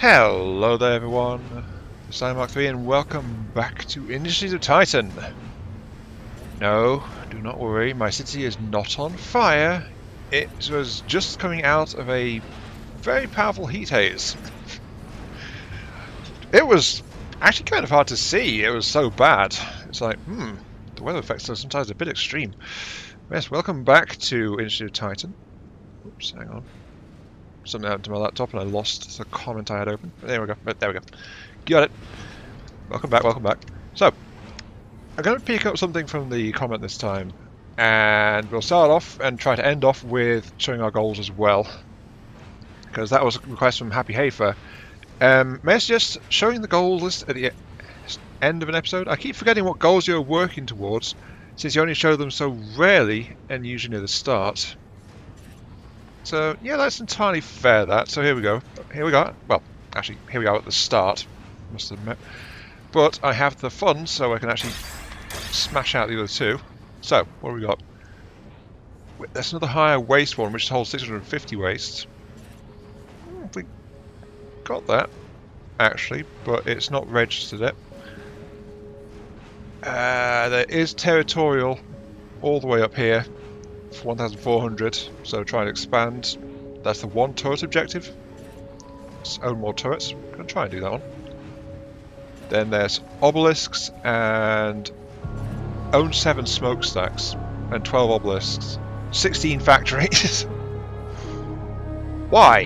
Hello there everyone, it's Mark3 and welcome back to Industries of Titan. No, do not worry, my city is not on fire. It was just coming out of a very powerful heat haze. It was actually kind of hard to see, it was so bad. It's like, the weather effects are sometimes a bit extreme. Yes, welcome back to Industries of Titan. Oops, hang on. Something happened to my laptop and I lost the comment I had open. There we go. There we go. Got it. Welcome back, welcome back. So, I'm going to pick up something from the comment this time. And we'll start off and try to end off with showing our goals as well. Because that was a request from Happy Hafer. May I suggest showing the goal list at the end of an episode? I keep forgetting what goals you're working towards, since you only show them so rarely and usually near the start. So, yeah, that's entirely fair, that. So here we go. Here we go. Well, actually, here we are at the start, must admit. But I have the funds, so I can actually smash out the other two. So, what have we got? There's another higher waste one, which holds 650 waste. We got that, actually, but it's not registered it. There is territorial all the way up here. 1,400, so try and expand. That's the one turret objective. Let's own more turrets. I'm going to try and do that one. Then there's obelisks and own 7 smokestacks and 12 obelisks. 16 factories. Why?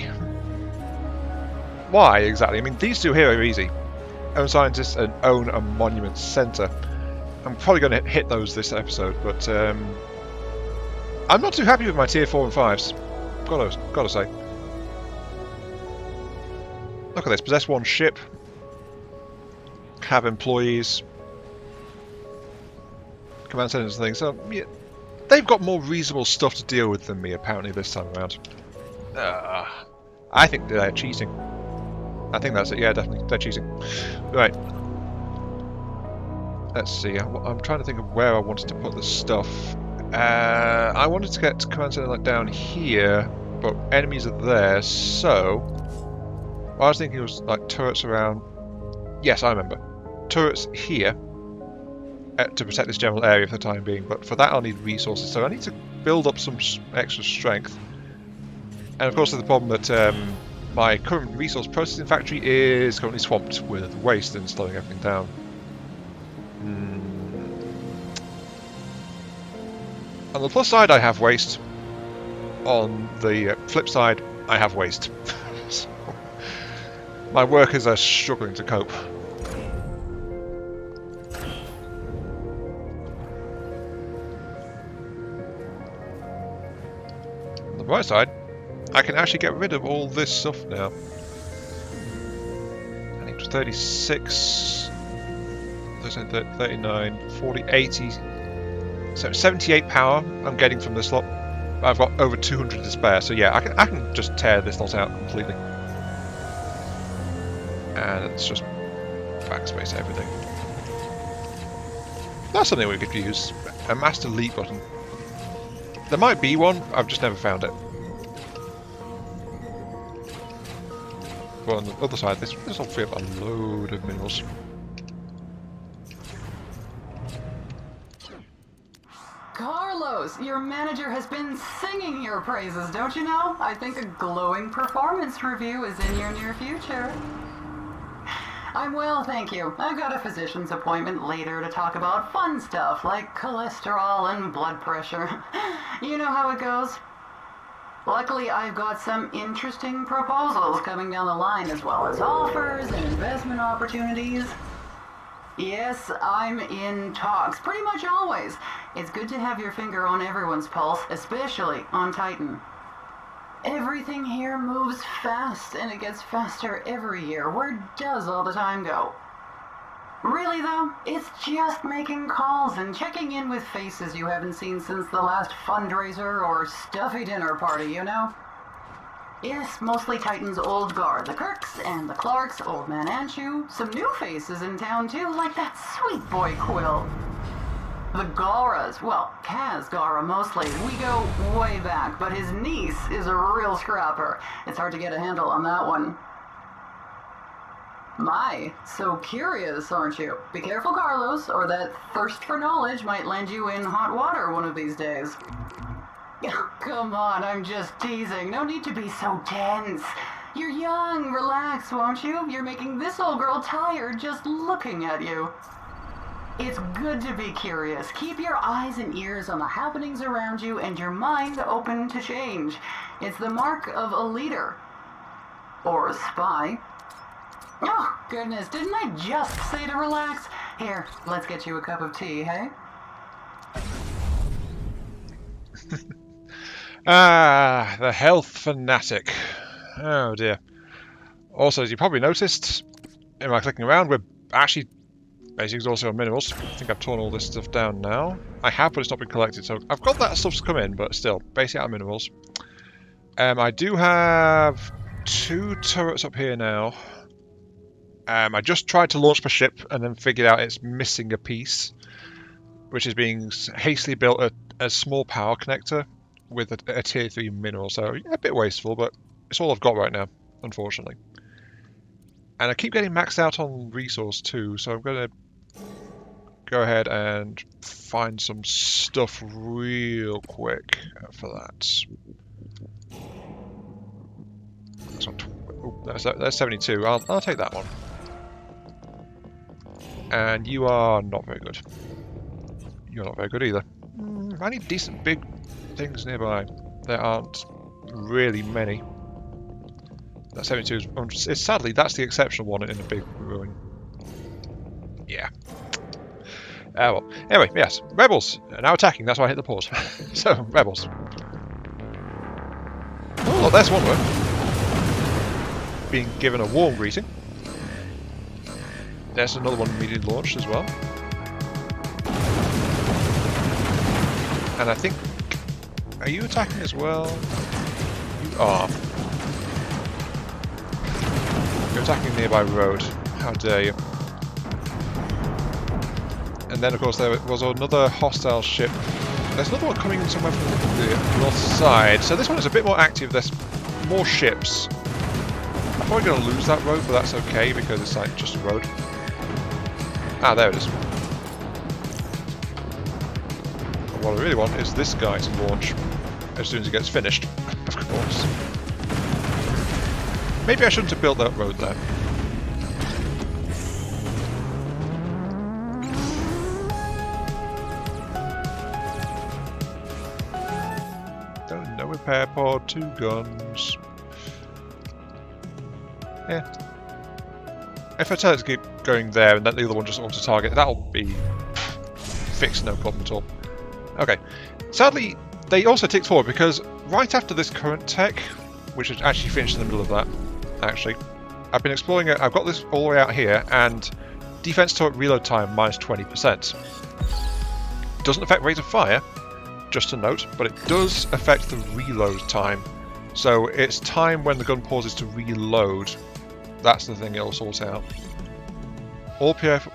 Why exactly? I mean, these two here are easy. Own scientists and own a monument centre. I'm probably going to hit those this episode, but I'm not too happy with my tier 4 and 5s. Gotta say. Look at this. Possess 1 ship. Have employees. Command centers and things. So, yeah, they've got more reasonable stuff to deal with than me, apparently, this time around. I think they're cheating. I think that's it. Yeah, definitely. They're cheating. Right. Let's see. I'm trying to think of where I wanted to put the stuff. I wanted to get command center like down here, but enemies are there, so what I was thinking was like turrets around. Yes, I remember. Turrets here to protect this general area for the time being, but for that I'll need resources, so I need to build up some extra strength. And of course there's the problem that my current resource processing factory is currently swamped with waste and slowing everything down. On the plus side, I have waste. On the flip side, I have waste. So, my workers are struggling to cope. On the bright side, I can actually get rid of all this stuff now. I think it was 36, 39, 40, 80... So 78 power I'm getting from this lot. I've got over 200 to spare, so yeah, I can just tear this lot out completely. And it's just backspace everything. That's something we could use. A master delete button. There might be one, I've just never found it. But on the other side, this will free up a load of minerals. Carlos, your manager has been singing your praises, don't you know? I think a glowing performance review is in your near future. I'm well, thank you. I've got a physician's appointment later to talk about fun stuff like cholesterol and blood pressure. You know how it goes. Luckily, I've got some interesting proposals coming down the line, as well as offers and investment opportunities. Yes, I'm in talks, pretty much always. It's good to have your finger on everyone's pulse, especially on Titan. Everything here moves fast, and it gets faster every year. Where does all the time go? Really though, it's just making calls and checking in with faces you haven't seen since the last fundraiser or stuffy dinner party, you know? Yes, mostly Titan's old guard, the Kirks and the Clarks, Old Man Anshu, some new faces in town too, like that sweet boy Quill. The Garas, well, Kaz Gara mostly, we go way back, but his niece is a real scrapper. It's hard to get a handle on that one. My, so curious, aren't you? Be careful, Carlos, or that thirst for knowledge might land you in hot water one of these days. Come on, I'm just teasing. No need to be so tense. You're young. Relax, won't you? You're making this old girl tired just looking at you. It's good to be curious. Keep your eyes and ears on the happenings around you and your mind open to change. It's the mark of a leader. Or a spy. Oh, goodness, didn't I just say to relax? Here, let's get you a cup of tea, hey? Ah, the health fanatic. Oh dear. Also, as you probably noticed, in my clicking around, we're actually basically exhausted on minerals. I think I've torn all this stuff down now. I have, but it's not been collected, so I've got that stuff to come in, but still, basically out of minerals. I do have 2 turrets up here now. I just tried to launch my ship and then figured out it's missing a piece, which is being hastily built at a small power connector with a tier 3 mineral, so yeah, a bit wasteful, but it's all I've got right now, unfortunately. And I keep getting maxed out on resource too, so I'm going to go ahead and find some stuff real quick for that. That's not that's 72. I'll take that one. And you are not very good. You're not very good either. I need decent big things nearby. There aren't really many. That 72 is sadly that's the exceptional one in a big ruin. Yeah. Well. Anyway, yes, rebels are now attacking. That's why I hit the pause. So rebels. Oh, there's one of them. Being given a warm greeting. There's another one immediately launched as well. And I think... Are you attacking as well? You are. You're attacking a nearby road. How dare you. And then of course there was another hostile ship. There's another one coming in somewhere from the north side. So this one is a bit more active. There's more ships. I'm probably going to lose that road, but that's okay because it's like just a road. Ah, there it is. And what I really want is this guy to launch as soon as he gets finished, of course. Maybe I shouldn't have built that road there. Don't know repair pod, 2 guns. Yeah. If I tell it to keep going there and then the other one just auto-target, that'll be fixed, no problem at all. Okay. Sadly, they also ticked forward because right after this current tech, which is actually finished in the middle of that, actually, I've been exploring it. I've got this all the way out here, and defense turret reload time minus 20%. Doesn't affect rate of fire, just a note, but it does affect the reload time. So it's time when the gun pauses to reload. That's the thing it'll sort out. All purifier.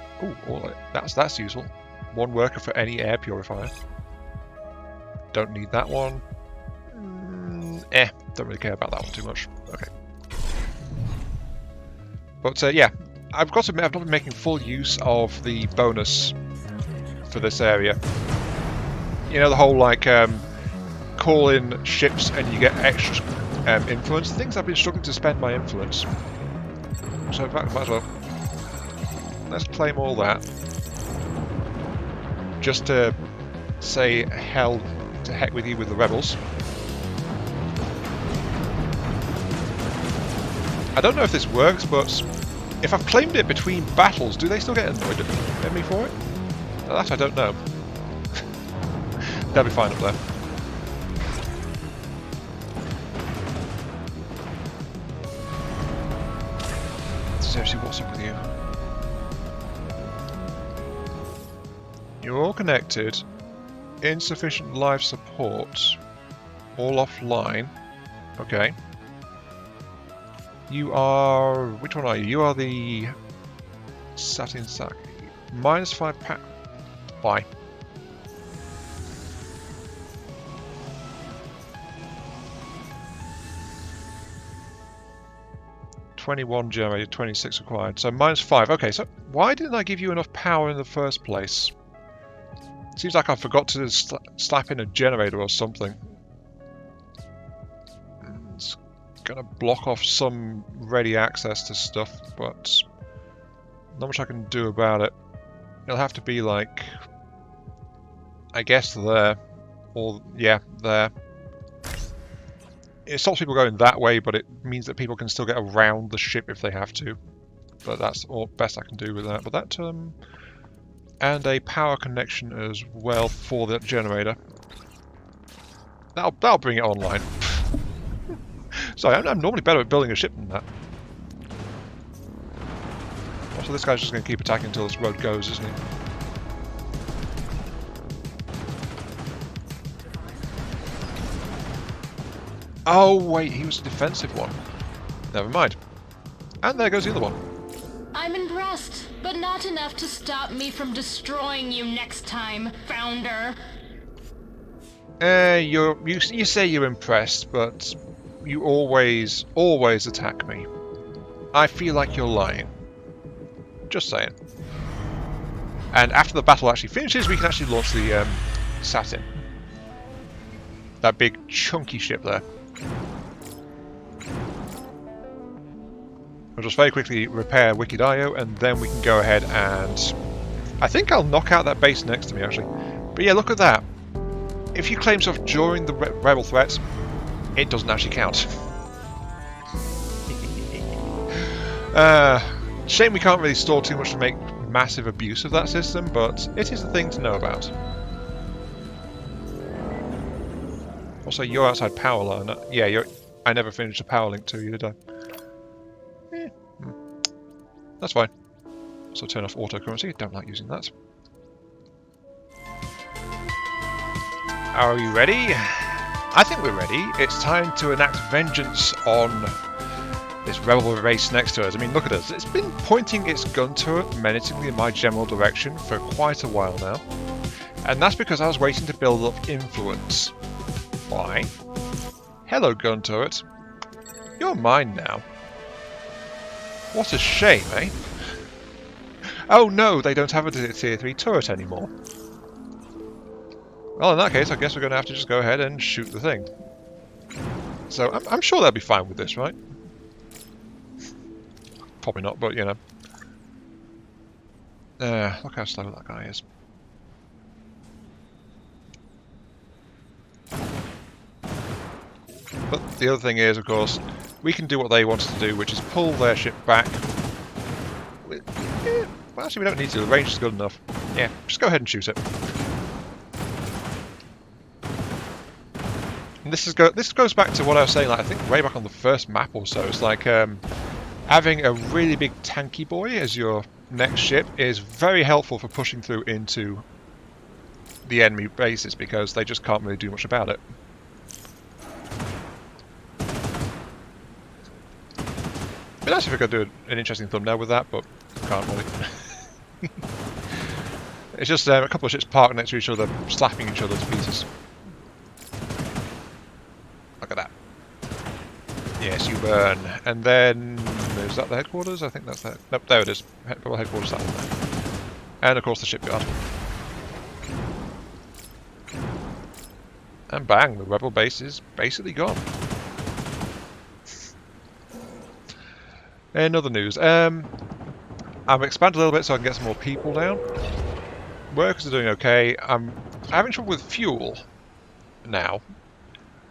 Oh, that's useful. 1 worker for any air purifier. Don't need that one. Don't really care about that one too much. Okay. But yeah, I've got to admit I've not been making full use of the bonus for this area. You know, the whole like call in ships and you get extra influence. Things I've been struggling to spend my influence. So in fact, might as well. Let's claim all that. Just to say hell to heck with you with the rebels. I don't know if this works, but if I've claimed it between battles, do they still get annoyed at me for it? That I don't know. They'll be fine up there. Seriously, what's up with you? You're all connected. Insufficient live support. All offline. Okay. You are... Which one are you? You are the... Satin Sack. -5 pack. Why? 21 generated, 26 required. So -5. Okay, so why didn't I give you enough power in the first place? Seems like I forgot to slap in a generator or something. It's gonna block off some ready access to stuff, but not much I can do about it. It'll have to be like, I guess there, or yeah, there. It stops people going that way, but it means that people can still get around the ship if they have to. But that's all best I can do with that. But that, and a power connection as well for the generator. That'll bring it online. Sorry, I'm normally better at building a ship than that. Also, this guy's just going to keep attacking until this road goes, isn't he? Oh, wait, he was a defensive one. Never mind. And there goes the other one. I'm impressed, but not enough to stop me from destroying you next time, Founder. You say you're impressed, but you always attack me. I feel like you're lying. Just saying. And after the battle actually finishes, we can actually launch the Satin. That big chunky ship there. I'll just very quickly repair Wicked.io and then we can go ahead and... I think I'll knock out that base next to me actually. But yeah, look at that. If you claim stuff during the rebel threats, it doesn't actually count. Shame we can't really store too much to make massive abuse of that system, but it is a thing to know about. Also, you're outside power line. Yeah, I never finished a power link to you, did I? That's fine. So turn off autocurrency. Don't like using that. Are you ready? I think we're ready. It's time to enact vengeance on this rebel race next to us. I mean, look at us. It's been pointing its gun turret menacingly in my general direction for quite a while now. And that's because I was waiting to build up influence. Why? Hello, gun turret. You're mine now. What a shame, eh? Oh no, they don't have a tier 3 turret anymore. Well, in that case, I guess we're going to have to just go ahead and shoot the thing. So, I'm sure they'll be fine with this, right? Probably not, but you know. Look how slow that guy is. But the other thing is, of course, we can do what they want us to do, which is pull their ship back. Well, actually, we don't need to. The range is good enough. Yeah, just go ahead and shoot it. And this goes back to what I was saying, like, I think way back on the first map or so. It's like having a really big tanky boy as your next ship is very helpful for pushing through into the enemy bases because they just can't really do much about it. It'd be nice if we could do an interesting thumbnail with that, but can't really. It's just a couple of ships parked next to each other, slapping each other to pieces. Look at that. Yes, you burn. And then... is that the headquarters? I think that's the... Nope, there it is. Headquarters, that one there. And of course the shipyard. And bang, the rebel base is basically gone. In other news, I've expanded a little bit so I can get some more people down. Workers are doing okay. I'm having trouble with fuel now,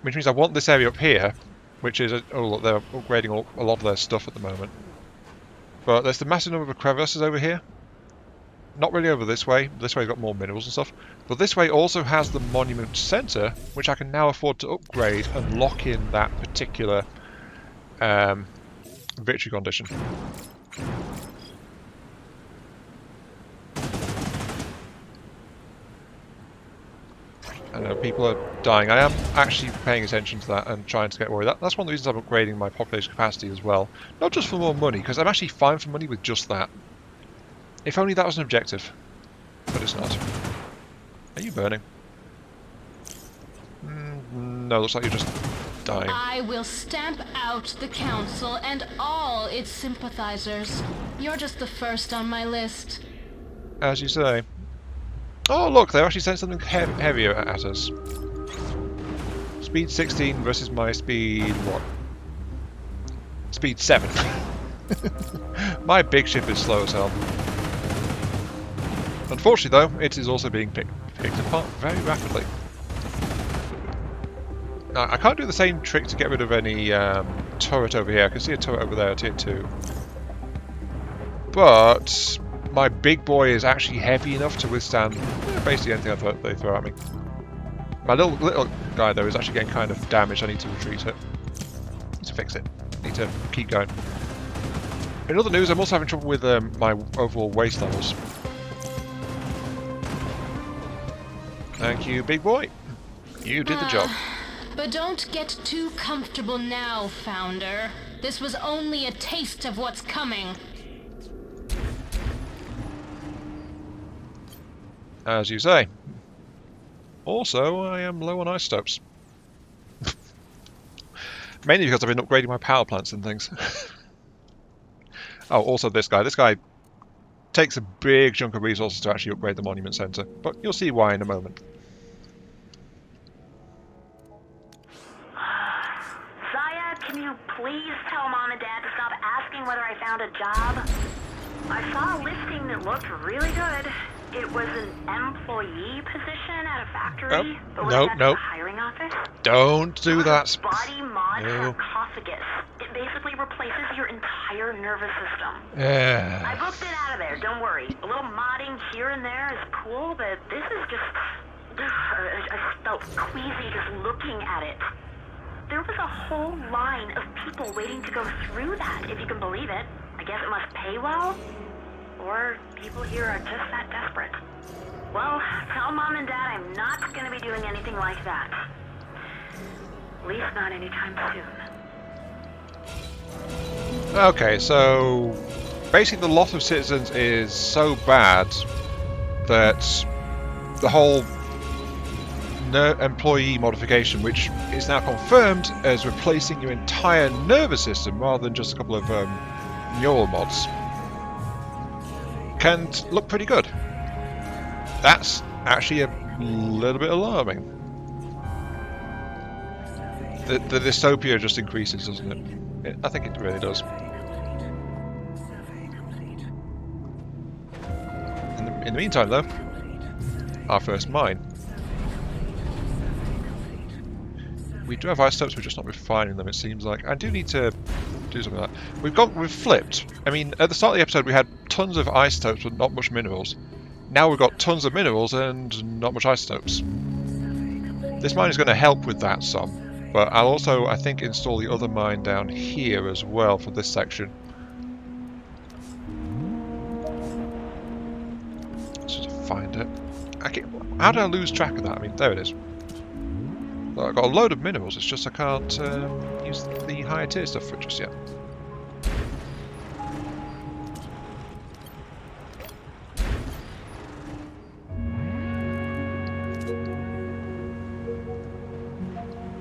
which means I want this area up here, which is oh look, they're upgrading a lot of their stuff at the moment. But there's the massive number of crevasses over here. Not really over this way. This way's got more minerals and stuff. But this way also has the monument centre, which I can now afford to upgrade and lock in that particular victory condition. I know people are dying. I am actually paying attention to that and trying to get worried. That's one of the reasons I'm upgrading my population capacity as well. Not just for more money, because I'm actually fine for money with just that. If only that was an objective. But it's not. Are you burning? No, looks like you're just dying. I will stamp out the council and all its sympathizers. You're just the first on my list. As you say. Oh look, they actually sent something heavier at us. Speed 16 versus my speed what? Speed 7. My big ship is slow as hell. Unfortunately though, it is also being picked apart very rapidly. Now, I can't do the same trick to get rid of any turret over here. I can see a turret over there, tier 2. But my big boy is actually heavy enough to withstand basically anything they throw at me. My little guy though is actually getting kind of damaged. I need to retreat it. Need to fix it. Need to keep going. In other news, I'm also having trouble with my overall waste levels. Thank you, big boy. You did the job. But don't get too comfortable now, Founder. This was only a taste of what's coming. As you say. Also, I am low on isotopes. Mainly because I've been upgrading my power plants and things. Oh, also this guy. This guy takes a big chunk of resources to actually upgrade the monument center, but you'll see why in a moment. Zaya, can you please tell Mom and Dad to stop asking whether I found a job? I saw a listing that looked really good. It was an employee position at a factory. But was that Nope. the hiring office? Don't do that. Body mod No. sarcophagus. It basically replaces your entire nervous system. I Yeah. booked it out of there, don't worry. A little modding here and there is cool, but this is just... I felt queasy just looking at it. There was a whole line of people waiting to go through that, if you can believe it. I guess it must pay well? Or people here are just that desperate. Well, tell Mom and Dad I'm not going to be doing anything like that. At least not anytime soon. Okay, so basically the lot of citizens is so bad that the whole employee modification, which is now confirmed as replacing your entire nervous system rather than just a couple of neural mods, can look pretty good. That's actually a little bit alarming. The dystopia just increases, doesn't it? I think it really does. In the meantime, though, our first mine. We do have isotopes, we're just not refining them, it seems like. I do need to do something like that. We've flipped. I mean, at the start of the episode we had tons of isotopes but not much minerals. Now we've got tons of minerals and not much isotopes. This mine is going to help with that some, but I'll also, I think, install the other mine down here as well for this section. Let's just find it. How did I lose track of that? I mean, there it is. I've got a load of minerals, it's just I can't use the higher tier stuff for it just yet.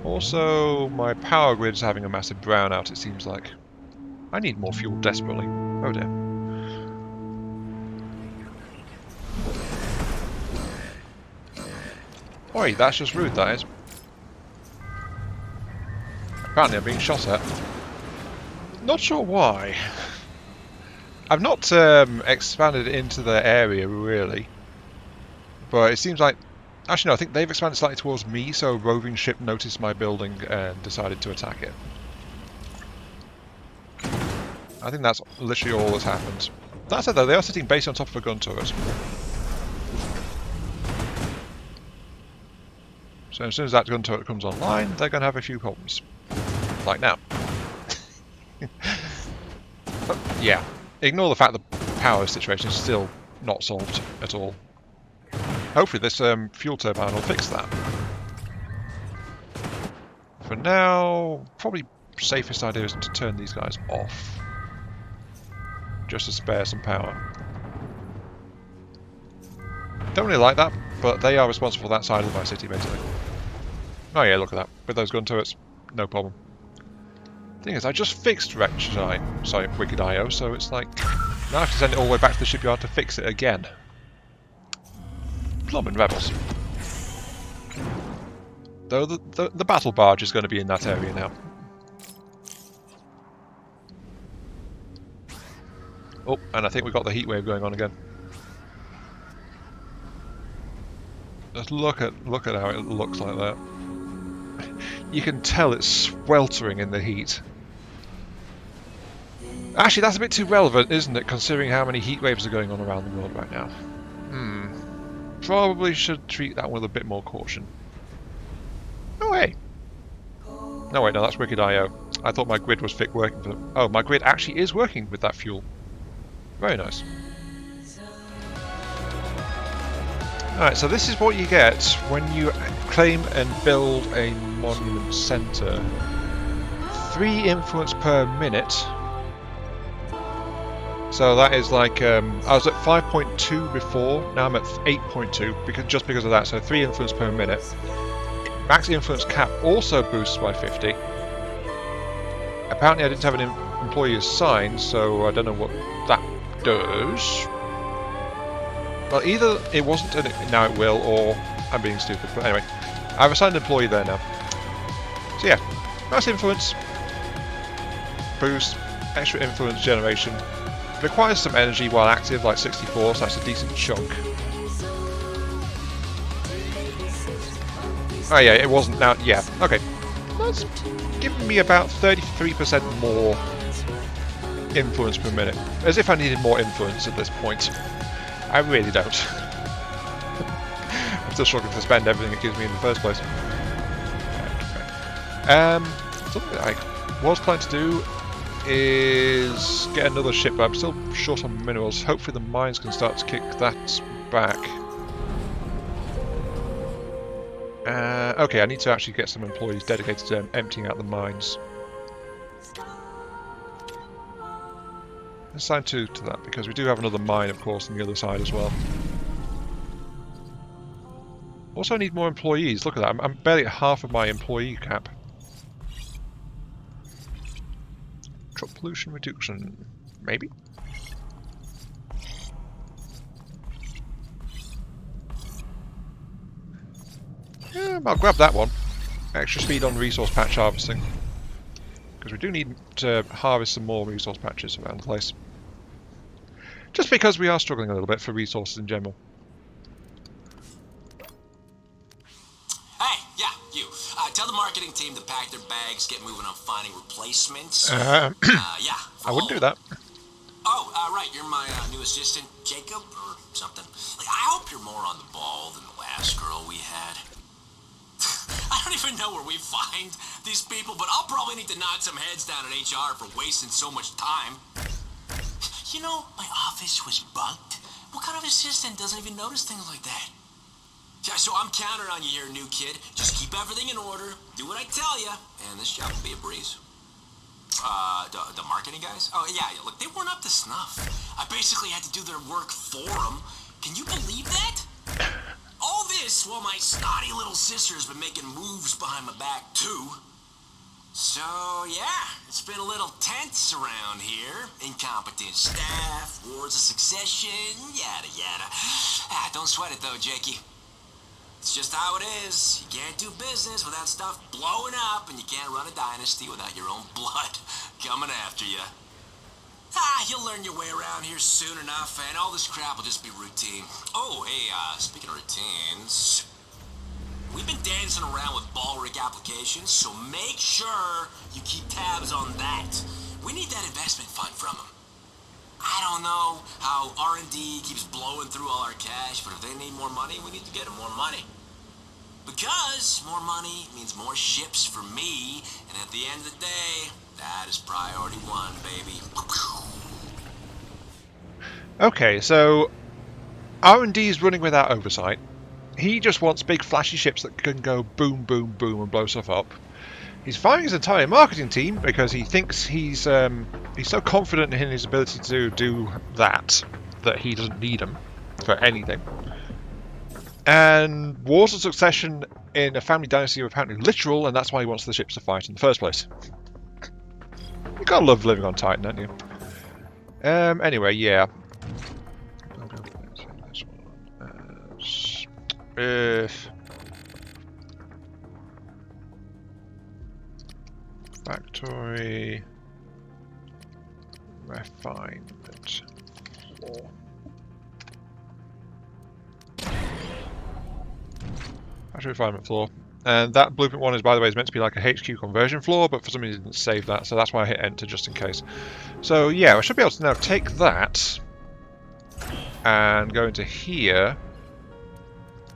Also, my power grid's having a massive brownout, it seems like. I need more fuel desperately. Oh dear. Oi, that's just rude, that is. Apparently I'm being shot at. Not sure why. I've not expanded into the area, really. But it seems like... Actually, no, I think they've expanded slightly towards me, so a roving ship noticed my building and decided to attack it. I think that's literally all that's happened. That said, though, they are sitting basically on top of a gun turret. So as soon as that gun turret comes online, they're going to have a few problems. Like now. But, yeah, ignore the fact the power situation is still not solved at all. Hopefully this fuel turbine will fix that. For now, probably safest idea is to turn these guys off. Just to spare some power. Don't really like that, but they are responsible for that side of my city, basically. Oh yeah, look at that, with those gun turrets. no problem. Thing is, I just fixed Wicked IO, so it's like now I have to send it all the way back to the shipyard to fix it again. Blooming rebels. Though the battle barge is going to be in that area now. Oh, and I think we've got the heat wave going on again. Just look at how it looks like that. You can tell it's sweltering in the heat. Actually, that's a bit too relevant, isn't it, considering how many heat waves are going on around the world right now? Probably should treat that with a bit more caution. Oh, hey! No, wait, no, that's Wicked IO. I thought my grid was working for them. Oh, my grid actually is working with that fuel. Very nice. Alright, so this is what you get when you claim and build a monument centre. 3 influence per minute. So that is like, I was at 5.2 before, now I'm at 8.2, just because of that, so 3 influence per minute. Max influence cap also boosts by 50. Apparently I didn't have an employee assigned, so I don't know what that does. Well, either it wasn't and now it will, or I'm being stupid. But anyway, I've assigned an employee there now. So yeah, mass influence, boost, extra influence generation. Requires some energy while active, like 64, so that's a decent chunk. Oh yeah, it wasn't now. Yeah, okay. That's giving me about 33% more influence per minute. As if I needed more influence at this point. I really don't. I'm still struggling to spend everything it gives me in the first place. Something that I was planning to do is get another ship, but I'm still short on minerals. Hopefully the mines can start to kick that back. Okay, I need to actually get some employees dedicated to emptying out the mines. Assign 2 to that, because we do have another mine, of course, on the other side as well. Also, I need more employees. Look at that. I'm barely at half of my employee cap. Drop pollution reduction. Maybe? Yeah, I'll grab that one. Extra speed on resource patch harvesting. Because we do need to harvest some more resource patches around the place. Just because we are struggling a little bit for resources in general. Hey, yeah, you. Tell the marketing team to pack their bags, get moving on finding replacements. Yeah. I wouldn't do that. Oh, right, you're my new assistant, Jacob, or something. Like, I hope you're more on the ball than the last girl we had. I don't even know where we find these people, but I'll probably need to knock some heads down at HR for wasting so much time. You know, my office was bugged. What kind of assistant doesn't even notice things like that? Yeah, so I'm counting on you here, new kid. Just keep everything in order, do what I tell you, and this job will be a breeze. The marketing guys? Oh, yeah, look, they weren't up to snuff. I basically had to do their work for them. Can you believe that? All this while my snotty little sister's been making moves behind my back, too. So, yeah, it's been a little tense around here. Incompetent staff, wars of succession, yada yada. Don't sweat it though, Jakey. It's just how it is. You can't do business without stuff blowing up, and you can't run a dynasty without your own blood coming after you. You'll learn your way around here soon enough, and all this crap will just be routine. Oh, hey, speaking of routines, we've been dancing around with ball rig applications, so make sure you keep tabs on that. We need that investment fund from them. I don't know how R&D keeps blowing through all our cash, but if they need more money, we need to get them more money. Because more money means more ships for me, and at the end of the day, that is priority 1, baby. Okay, so R&D is running without oversight. He just wants big flashy ships that can go boom, boom, boom and blow stuff up. He's firing his entire marketing team because he thinks he's so confident in his ability to do that he doesn't need them for anything. And wars of succession in a family dynasty are apparently literal, and that's why he wants the ships to fight in the first place. You gotta love living on Titan, don't you? Anyway, yeah. Factory refinement floor. Factory refinement floor. And that blueprint one is, by the way, is meant to be like a HQ conversion floor, but for some reason it didn't save that, so that's why I hit enter just in case. So yeah, I should be able to now take that and go into here,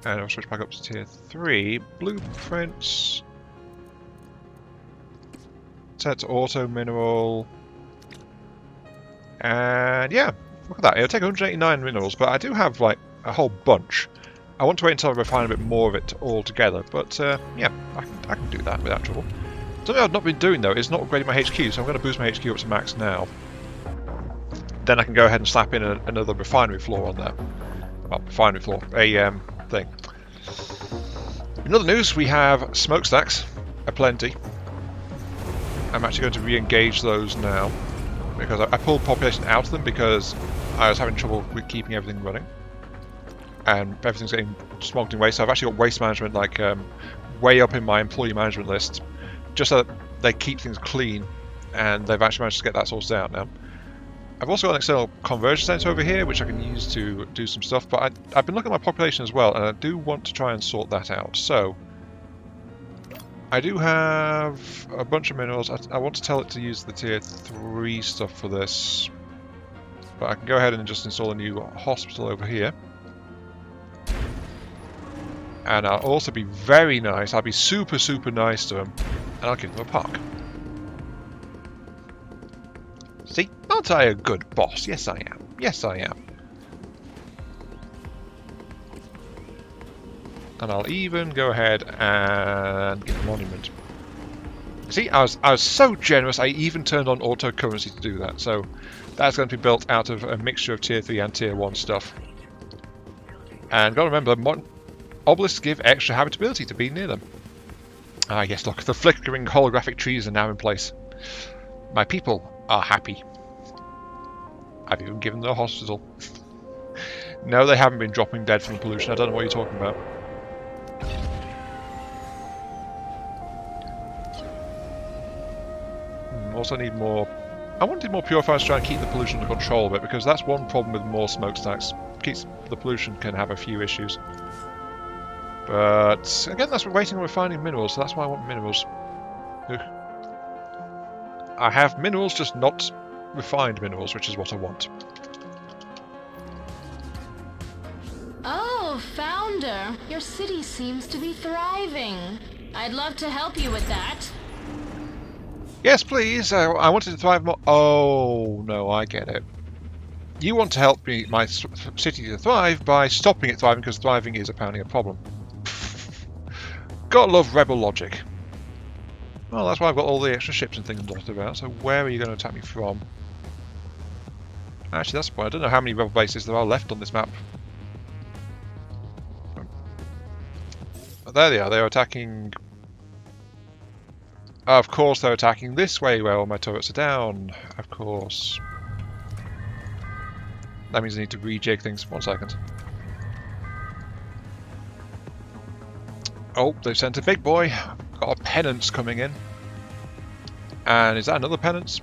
and I'll switch back up to tier 3. Blueprints. Set to auto mineral. And yeah, look at that. It'll take 189 minerals, but I do have like a whole bunch. I want to wait until I refine a bit more of it all together, but yeah, I can do that without trouble. Something I've not been doing though is not upgrading my HQ, so I'm going to boost my HQ up to max now. Then I can go ahead and slap in another refinery floor on there. Well, refinery floor, a thing. In other news, we have smokestacks aplenty. I'm actually going to re-engage those now, because I pulled population out of them because I was having trouble with keeping everything running. And everything's getting smogged in waste, so I've actually got waste management like way up in my employee management list, just so that they keep things clean, and they've actually managed to get that sorted out now. I've also got an external conversion center over here, which I can use to do some stuff, but I've been looking at my population as well, and I do want to try and sort that out. So, I do have a bunch of minerals. I want to tell it to use the tier 3 stuff for this, but I can go ahead and just install a new hospital over here. And I'll also be very nice, I'll be super nice to them, and I'll give them a park. See, aren't I a good boss? Yes I am, yes I am. And I'll even go ahead and get a monument. See, I was so generous, I even turned on auto currency to do that, so that's going to be built out of a mixture of tier 3 and tier 1 stuff. And gotta remember, obelisks give extra habitability to be near them. Ah yes, look, the flickering holographic trees are now in place. My people are happy. I've even given them a hospital. No, they haven't been dropping dead from pollution, I don't know what you're talking about. Also need more... I wanted more purifiers to try and keep the pollution under control a bit, because that's one problem with more smokestacks. Keeps the pollution can have a few issues. But again, that's waiting on refining minerals, so that's why I want minerals. Ugh. I have minerals, just not refined minerals, which is what I want. Oh, Founder, your city seems to be thriving. I'd love to help you with that. Yes, please. I wanted to thrive more. Oh, no, I get it. You want to help me, my city to thrive by stopping it thriving, because thriving is apparently a problem. Gotta love rebel logic. Well, that's why I've got all the extra ships and things dotted about. So where are you going to attack me from? Actually, that's the point. I don't know how many rebel bases there are left on this map. But there they are. They're attacking... Of course they're attacking this way where all my turrets are down. Of course. That means I need to rejig things. 1 second. Oh, they've sent a big boy. Got a penance coming in. And is that another penance?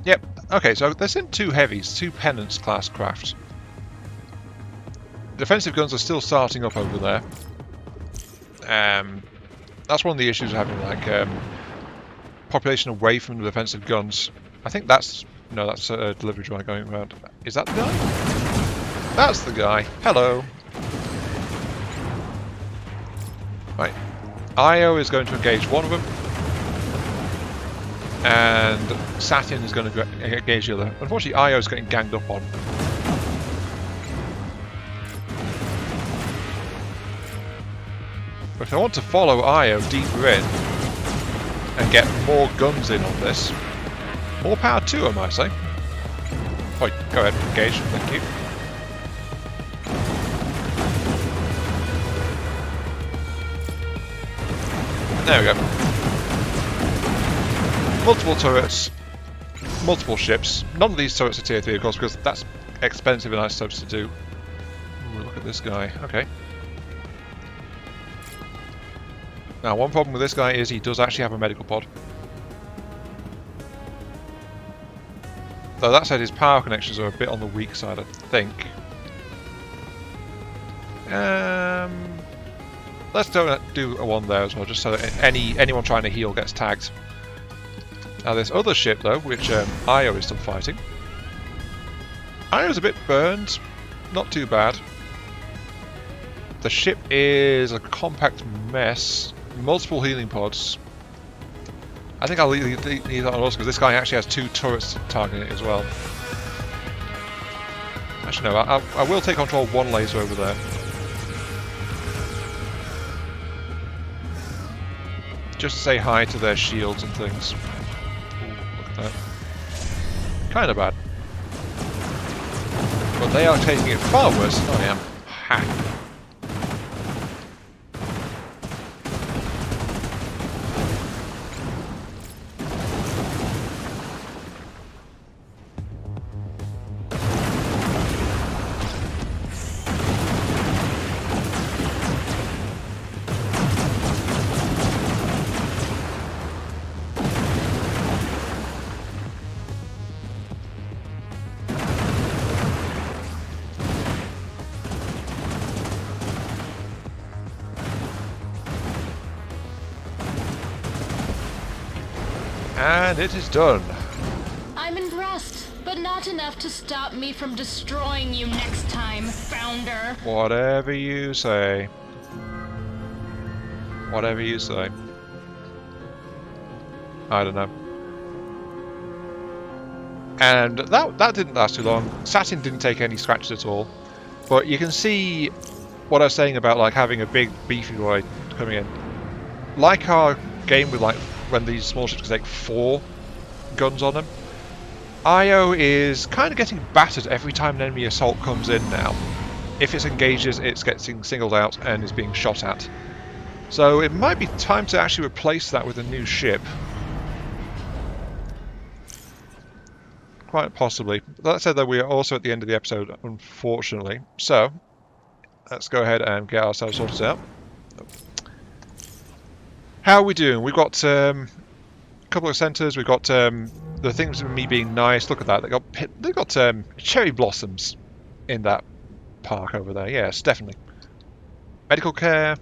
Yep. Okay, so they sent 2 heavies, 2 penance class craft. Defensive guns are still starting up over there. That's one of the issues of having like population away from the defensive guns. I think that's... No, that's a delivery drone going around. Is that the guy? That's the guy. Hello. Right. Io is going to engage one of them. And Satin is going to engage the other. Unfortunately, Io is getting ganged up on. But if I want to follow Io deeper in and get more guns in on this, more power to them, I say. Oh, go ahead, engage, thank you. There we go. Multiple turrets, multiple ships. None of these turrets are tier 3, of course, because that's expensive and isotopes to do. Ooh, look at this guy. Okay. Now, one problem with this guy is he does actually have a medical pod. Though that said, his power connections are a bit on the weak side, I think. Let's do a one there as well, just so that anyone trying to heal gets tagged. Now this other ship though, which Io is still fighting. Io's a bit burned, not too bad. The ship is a compact mess, multiple healing pods. I think I'll leave that on us because this guy actually has 2 turrets targeting it as well. Actually no, I will take control of one laser over there. Just to say hi to their shields and things. Ooh, look at that. Kinda bad. But they are taking it far worse than I am. Ha! And it is done. I'm impressed, but not enough to stop me from destroying you next time, Founder. Whatever you say. Whatever you say. I don't know. And that didn't last too long. Satin didn't take any scratches at all. But you can see what I was saying about like having a big beefy boy coming in. Like our game with like when these small ships can take 4 guns on them. Io is kind of getting battered every time an enemy assault comes in now. If it engages, it's getting singled out and is being shot at. So it might be time to actually replace that with a new ship. Quite possibly. That said though, we are also at the end of the episode, unfortunately. So, let's go ahead and get ourselves sorted out. How are we doing? We've got a couple of centres. We've got the things of me being nice. Look at that. They got cherry blossoms in that park over there. Yes, definitely. Medical care,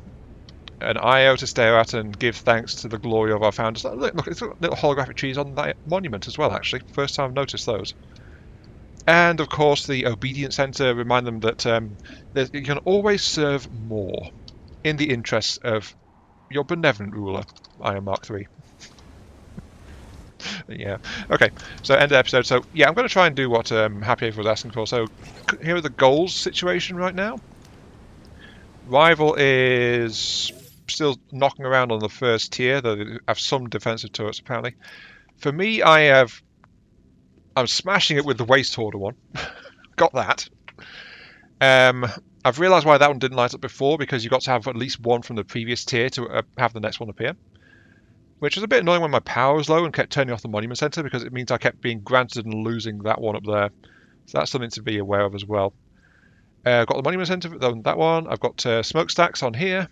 an Io to stare at and give thanks to the glory of our founders. Look, it's got little holographic trees on that monument as well. Actually, first time I've noticed those. And of course, the obedience centre. Remind them that you can always serve more in the interests of your benevolent ruler, Iron Mark III. Yeah. Okay. So end of the episode. So yeah, I'm going to try and do what Happy Ava was asking for. So here are the goals situation right now. Rival is still knocking around on the first tier, though they have some defensive turrets apparently. For me, I'm smashing it with the Waste Hoarder one. Got that. I've realised why that one didn't light up before, because you got to have at least one from the previous tier to have the next one appear. Which was a bit annoying when my power was low and kept turning off the Monument Centre, because it means I kept being granted and losing that one up there. So that's something to be aware of as well. I've got the Monument Centre, that one. I've got smokestacks on here.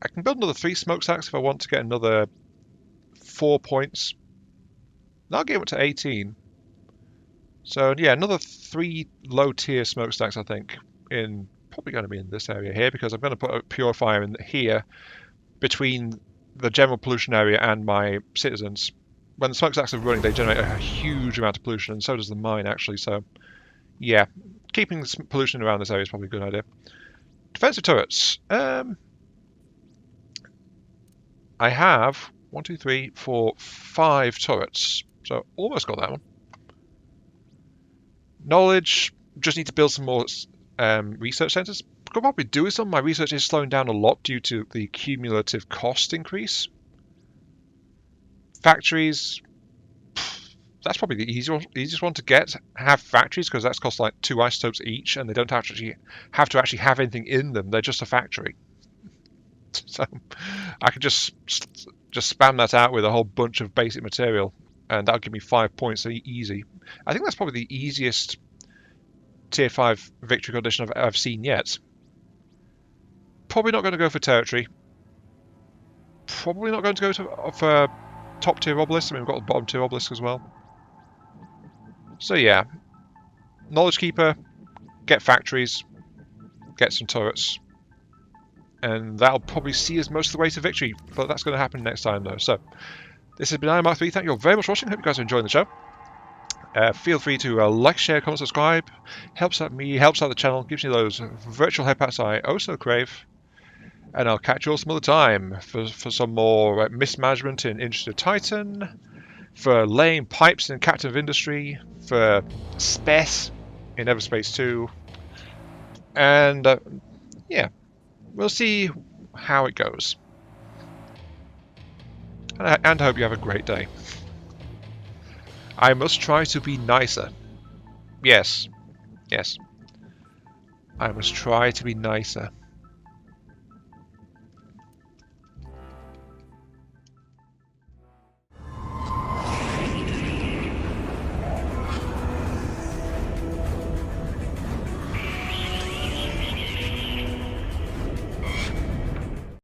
I can build another 3 smokestacks if I want to get another 4 points. That'll get up to 18. So yeah, another 3 low tier smokestacks I think. Probably going to be in this area here, because I'm going to put a purifier in here between the general pollution area and my citizens. When the smokestacks are running, they generate a huge amount of pollution, and so does the mine actually. So yeah, keeping pollution around this area is probably a good idea. Defensive turrets. I have 1, 2, 3, 4, 5 turrets, so almost got that one. Knowledge, just need to build some more research centres. Could probably do with some. My research is slowing down a lot due to the cumulative cost increase. Factories, that's probably the easiest one to get. Have factories, because that's cost like 2 isotopes each, and they don't have to actually have anything in them. They're just a factory. So I could just spam that out with a whole bunch of basic material, and that'll give me 5 points easy. I think that's probably the easiest tier 5 victory condition I've seen yet. Probably not going to go for territory. Probably not going to go for top tier obelisk. I mean, we've got the bottom tier obelisk as well. So yeah, Knowledge Keeper, get factories, get some turrets, and that'll probably see us most of the way to victory. But that's going to happen next time though. So this has been Iron Mark 3. Thank you all very much for watching. Hope you guys are enjoying the show. Feel free to like, share, comment, subscribe. Helps out me, helps out the channel, gives me those virtual head pats I oh so crave. And I'll catch you all some other time for some more mismanagement in Industry of Titan, for laying pipes in Captain of Industry, for space in Everspace 2, and yeah, we'll see how it goes. And I hope you have a great day. I must try to be nicer. Yes, yes. I must try to be nicer.